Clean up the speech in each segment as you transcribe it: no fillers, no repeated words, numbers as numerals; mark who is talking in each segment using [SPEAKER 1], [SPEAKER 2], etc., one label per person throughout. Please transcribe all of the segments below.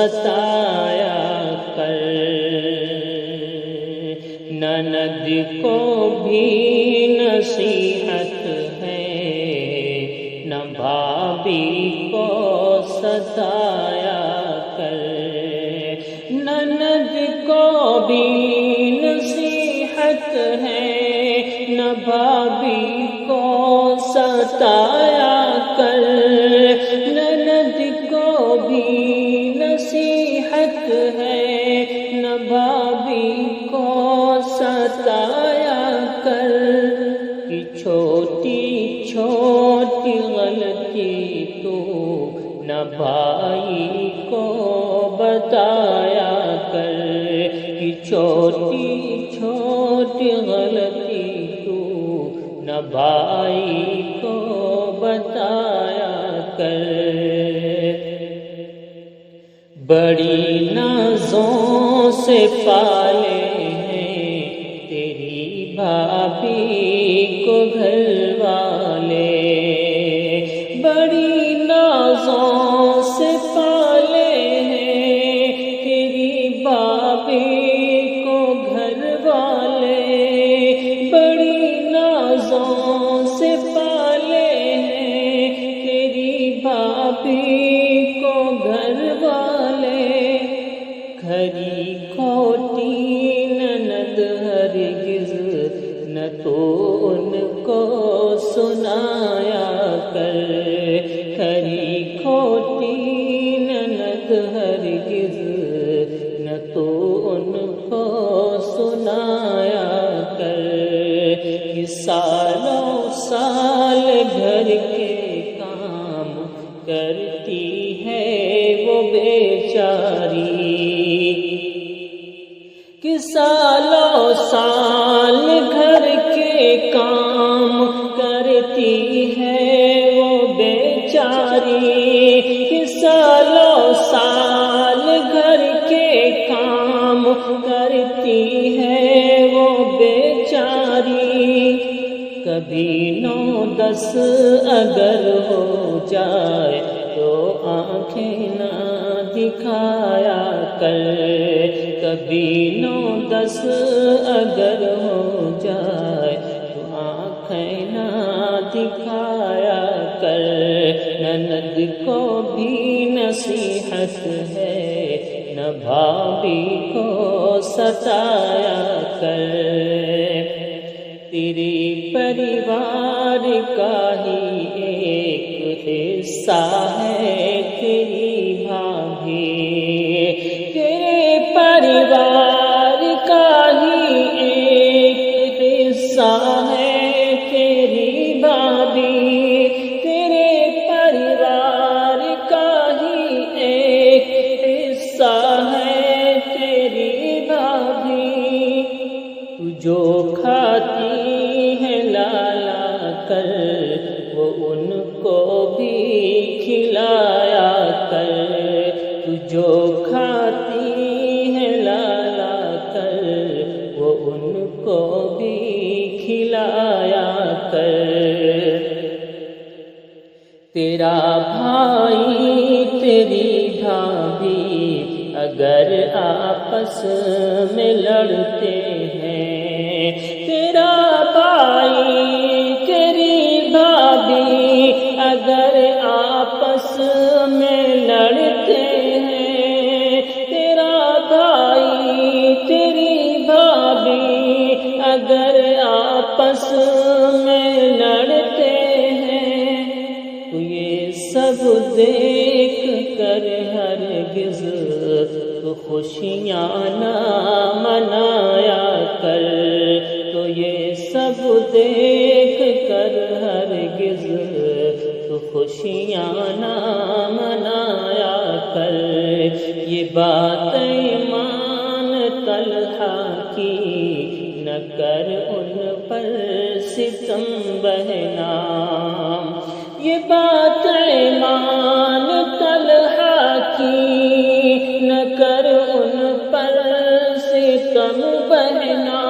[SPEAKER 1] ستایا کر، نند کو بھی نصیحت ہے، نہ بھابھی کو ستایا کر، نند کو بھی نصیحت ہے، نہ بھابھی کو ستایا کر، نند کو بھی نصیحت ہے، نہ بھابھی کو ستایا کر، کہ چھوٹی چھوٹی غلطی تو نہ بھائی کو بتایا کر، کہ چھوٹی چھوٹی غلطی تو نہ بھائی کو بتایا کر، بڑی نازوں سے پالے ہیں تیری بھابھی کو گھر والے، بڑی نازوں سے پالے ہیں تیری بھابھی کو گھر والے، بڑی نازوں سے پالے ہیں تیری بھابھی کو گھر والے، کھری کھوٹی نند ہرگز نہ تو ان کو سنایا کر، کھری کھوٹی نند ہرگز نہ تو ان کو سنایا کر، کہ سالوں سال گھر کے کام کرتی ہے وہ بیچاری، کہ سالوں سال گھر کے کام کرتی ہے وہ بیچاری، کہ سالوں سال گھر کے کام کرتی ہے وہ بیچاری، کبھی 9-10 اگر ہو جائے تو آنکھیں نہ دکھایا کر، کبھی 9-10 اگر ہو جائے تو آنکھیں نہ دکھایا کر، نند کو بھی نصیحت ہے، نہ بھابھی کو ستایا کر، تیرے پریوار کا ہی ایک حصہ ہے تیری بھابھی، تیرے پریوار کا ہی ایک حصہ ہے تیری بھابھی، تیرے پریوار کا ہی ایک حصہ ہے تیری بھابھی، تو جو کھاتی ہے لالا کر وہ ان کو بھی کھلایا کر، تو جو کھاتی ہے لالا کر وہ ان کو بھی کھلایا کر، تیرا بھائی تیری بھابھی اگر آپس میں لڑتے ہیں، تیرا بھائی تیری بھابھی اگر آپس میں لڑتے ہیں، تیرا بھائی تیری بھابھی اگر آپس میں لڑتے ہیں، تو یہ سب دیکھ کر ہرگز تو خوشیاں نہ منایا کر، تو یہ سب دیکھ کر ہرگز تو خوشیاں نہ منایا کر، یہ باتیں مان طلحہ کی نہ کر ان پر ستم بہنا، یہ باتیں مان طلحہ کی نہ کر ان پر ستم بہنا،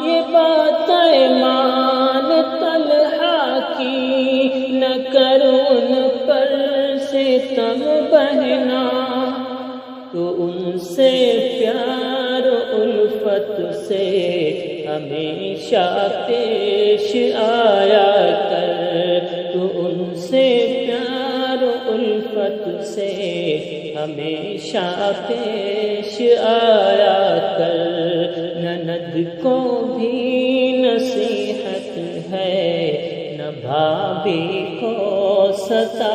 [SPEAKER 1] یہ باتیں مان طلحہ کی نہ کر ان پر ستم بہنا، تو ان سے پیار و الفت سے ہمیشہ پیش آیا کر، تو ان سے پیار و الفت سے ہمیشہ پیش آیا کر۔ نند کو بھی نصیحت ہے، نہ بھابھی کو ستایا